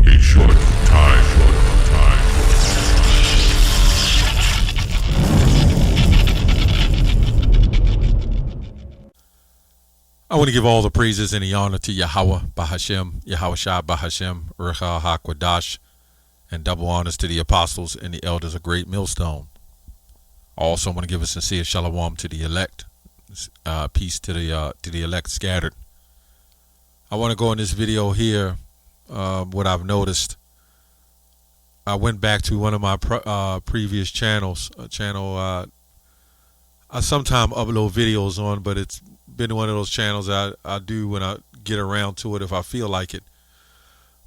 a short time. I want to give all the praises and the honor to Yahweh Bahashem, Yahweh Shai Bahashem, Recha HaKwadash, and double honors to the apostles and the elders of Great Millstone. I also want to give a sincere shalom to the elect. Peace to the elect scattered. I want to go in this video here. What I've noticed. I went back to one of my previous channels. A channel I sometimes upload videos on, but it's been one of those channels I do when I get around to it if I feel like it.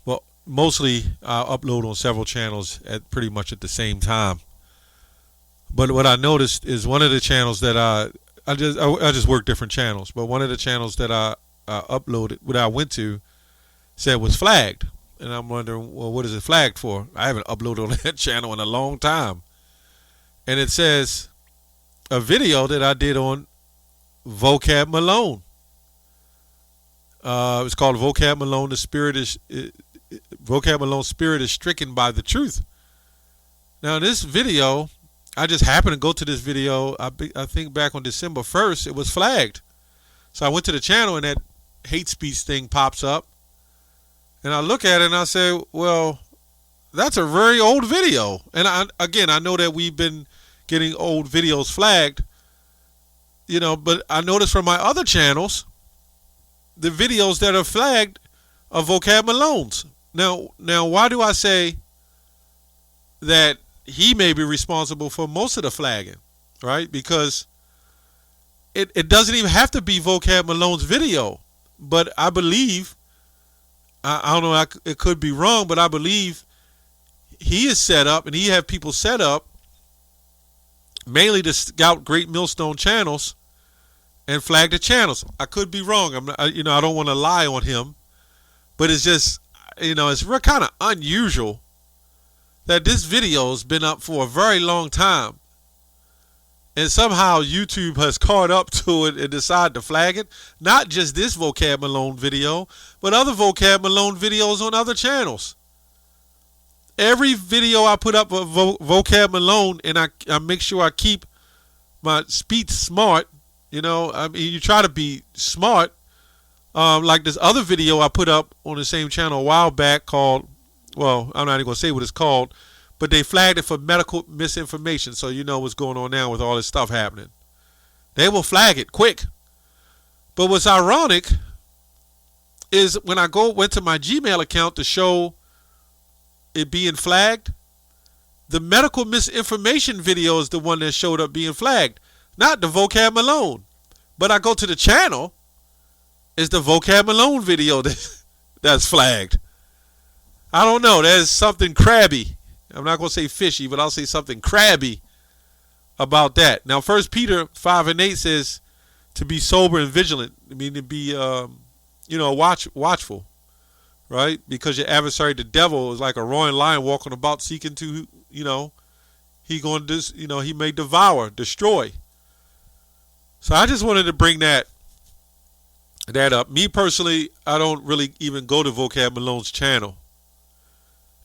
Well, mostly I upload on several channels at pretty much at the same time. But what I noticed is one of the channels that I just work different channels, but one of the channels that I uploaded, what I went to, said was flagged. And I'm wondering, well, what is it flagged for? I haven't uploaded on that channel in a long time. And it says a video that I did on Vocab Malone. It's called Vocab Malone. Vocab Malone's spirit is stricken by the truth. Now, this video, I just happened to go to this video. I think back on December 1st, it was flagged. So I went to the channel and that hate speech thing pops up. And I look at it and I say, well, that's a very old video. And I know that we've been getting old videos flagged. But I noticed from my other channels, the videos that are flagged are Vocab Malone's. Now, why do I say that he may be responsible for most of the flagging, right? Because it doesn't even have to be Vocab Malone's video. But I believe, I don't know, it could be wrong, but I believe he is set up and he have people set up mainly to scout Great Millstone channels and flag the channels. I could be wrong. I don't want to lie on him, but it's just, it's real kind of unusual that this video has been up for a very long time, and somehow YouTube has caught up to it and decided to flag it. Not just this Vocab Malone video, but other Vocab Malone videos on other channels. Every video I put up of Vocab Malone, and I make sure I keep my speech smart. You try to be smart. Like this other video I put up on the same channel a while back called, well, I'm not even going to say what it's called, but they flagged it for medical misinformation. So you know what's going on now with all this stuff happening. They will flag it quick. But what's ironic is when I went to my Gmail account to show it being flagged, the medical misinformation video is the one that showed up being flagged, not the Vocab Malone. But I go to the channel, it's the Vocab Malone video that's flagged. I don't know, there's something crabby. I'm not going to say fishy, but I'll say something crabby about that. Now, 1 Peter 5:8 says to be sober and vigilant. I mean, to be, watchful. Right? Because your adversary, the devil, is like a roaring lion walking about seeking to, he may devour, destroy. So I just wanted to bring that up. Me personally, I don't really even go to Vocab Malone's channel.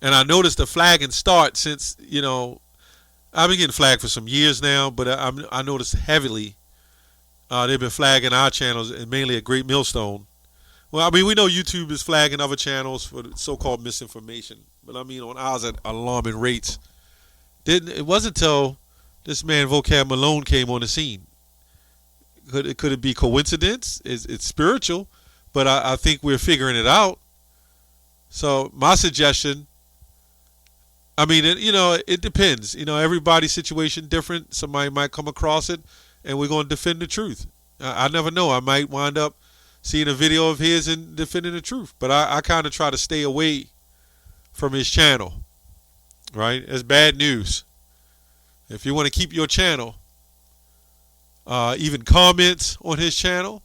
And I noticed the flagging start since, I've been getting flagged for some years now, but I noticed heavily they've been flagging our channels, and mainly at Great Millstone. Well, I mean, we know YouTube is flagging other channels for so-called misinformation, but I mean on ours at alarming rates. It wasn't until this man Vocab Malone came on the scene. Could it be coincidence? It's spiritual, but I think we're figuring it out. So my suggestion, I mean, it depends. Everybody's situation different. Somebody might come across it, and we're going to defend the truth. I never know. I might wind up seeing a video of his and defending the truth. But I kind of try to stay away from his channel, right? It's bad news. If you want to keep your channel, even comments on his channel,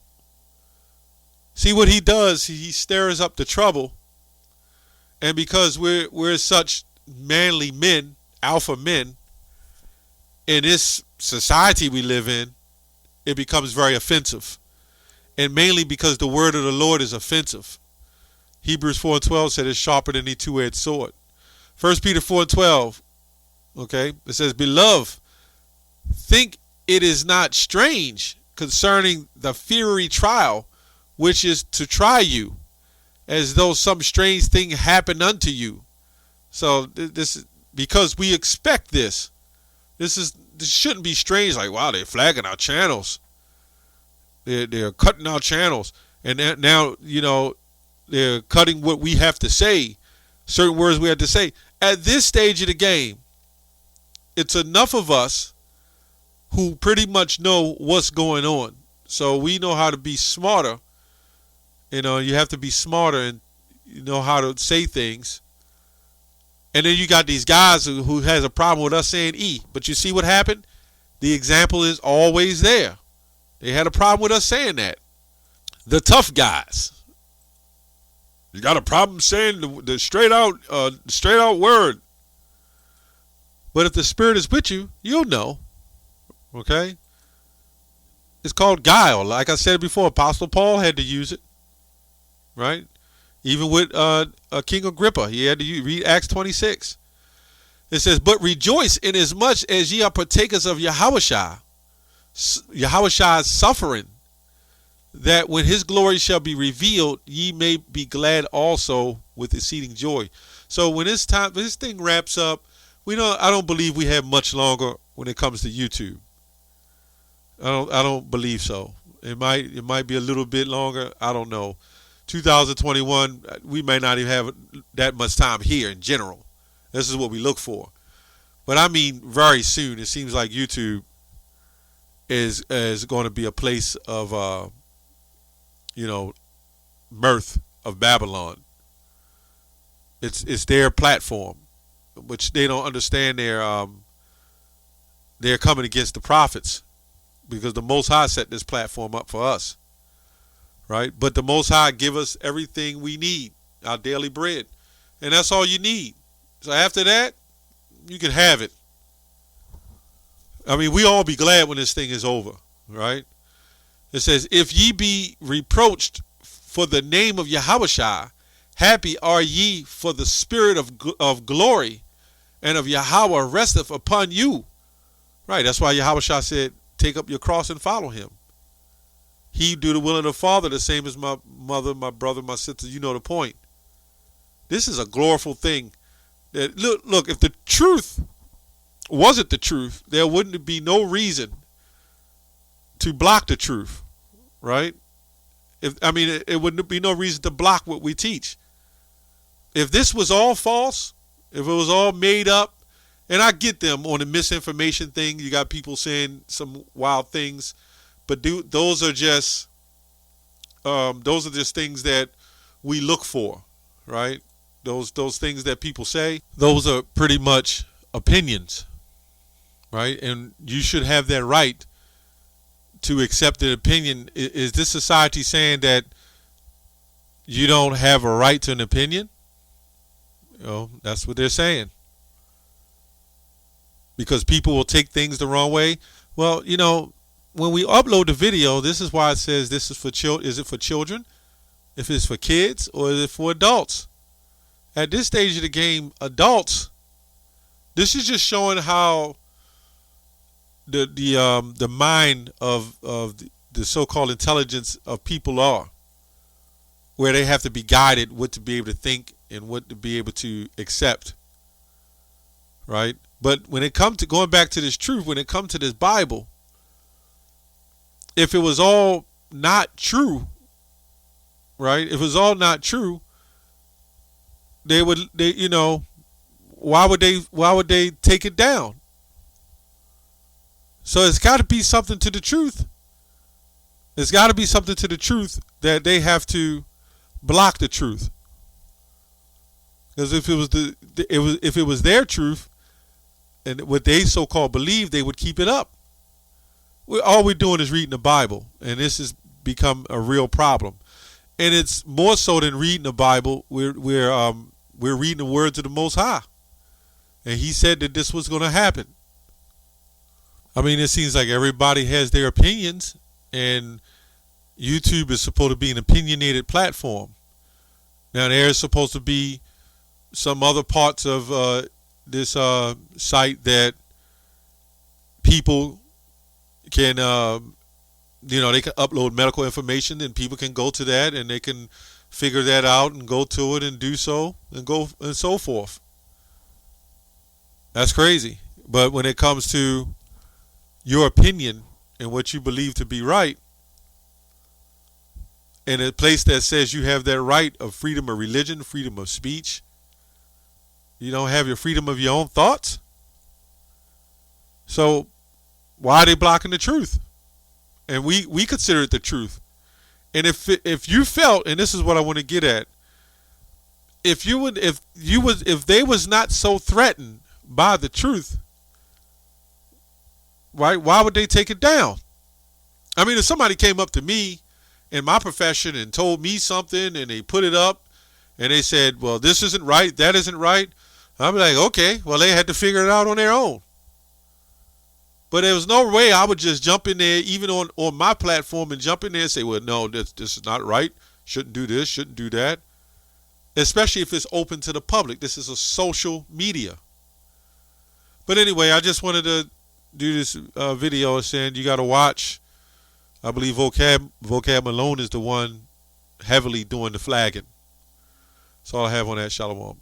see what he does. He stirs up the trouble. And because we're such manly men, alpha men, in this society we live in, it becomes very offensive. and mainly because the word of the Lord is offensive. Hebrews 4:12 said it's sharper than any two-edged sword. 1 Peter 4:12, okay, it says, Beloved, think it is not strange concerning the fiery trial which is to try you, as though some strange thing happened unto you. So this is because we expect this. This shouldn't be strange. Like, wow, they're flagging our channels. They're cutting our channels, and now they're cutting what we have to say, certain words we have to say. At this stage of the game, it's enough of us who pretty much know what's going on. So we know how to be smarter. You have to be smarter and you know how to say things. And then you got these guys who has a problem with us saying E. But you see what happened? The example is always there. They had a problem with us saying that. The tough guys. You got a problem saying the straight out word. But if the Spirit is with you, you'll know. Okay? It's called guile. Like I said before, Apostle Paul had to use it. Right? Even with King Agrippa, he had to read Acts 26. It says, But rejoice inasmuch as ye are partakers of Yahushua's suffering, that when his glory shall be revealed, ye may be glad also with exceeding joy. So when this thing wraps up, I don't believe we have much longer when it comes to YouTube. I don't believe so. It might be a little bit longer. I don't know. 2021, we may not even have that much time here in general. This is what we look for. But I mean, very soon, it seems like YouTube is going to be a place of, mirth of Babylon. It's their platform, which they don't understand. They're coming against the prophets because the Most High set this platform up for us. Right? But the Most High give us everything we need, our daily bread. And that's all you need. So after that, you can have it. I mean, we all be glad when this thing is over, right? It says, If ye be reproached for the name of Yahushua, happy are ye, for the spirit of glory and of Yahweh resteth upon you. Right, that's why Yahushua said, take up your cross and follow him. He do the will of the Father, the same as my mother, my brother, my sister. You know the point. This is a glorious thing. Look, if the truth wasn't the truth, there wouldn't be no reason to block the truth, right? It wouldn't be no reason to block what we teach. If this was all false, if it was all made up, and I get them on the misinformation thing, you got people saying some wild things. But those are just things that we look for, right? Those things that people say, those are pretty much opinions, right? And you should have that right to accept an opinion. Is this society saying that you don't have a right to an opinion? That's what they're saying. Because people will take things the wrong way. Well, when we upload the video, this is why it says this is for children. Is it for children? If it's for kids, or is it for adults? At this stage of the game, adults, this is just showing how the mind of the so-called intelligence of people are, where they have to be guided what to be able to think and what to be able to accept, right? But when it comes to going back to this truth, when it comes to this Bible, if it was all not true, right? If it was all not true, why would they take it down? So it's got to be something to the truth. There's got to be something to the truth that they have to block the truth. Because if it was their truth and what they so-called believe, they would keep it up. All we're doing is reading the Bible, and this has become a real problem. And it's more so than reading the Bible. We're reading the words of the Most High, and He said that this was going to happen. I mean, it seems like everybody has their opinions, and YouTube is supposed to be an opinionated platform. Now there's supposed to be some other parts of this site that people can, they can upload medical information, and people can go to that and they can figure that out and go to it and do so and go and so forth. That's crazy. But when it comes to your opinion and what you believe to be right, in a place that says you have that right of freedom of religion, freedom of speech, you don't have your freedom of your own thoughts. So why are they blocking the truth? And we consider it the truth. And if you felt, and this is what I want to get at, if they was not so threatened by the truth, right? Why would they take it down? I mean, if somebody came up to me in my profession and told me something and they put it up and they said, well, this isn't right, that isn't right, I'd be like, okay, well, they had to figure it out on their own. But there was no way I would just jump in there, even on my platform, and jump in there and say, well, no, this is not right, shouldn't do this, shouldn't do that. Especially if it's open to the public. This is a social media. But anyway, I just wanted to do this video saying you got to watch. I believe Vocab Malone is the one heavily doing the flagging. That's all I have on that. Shalom.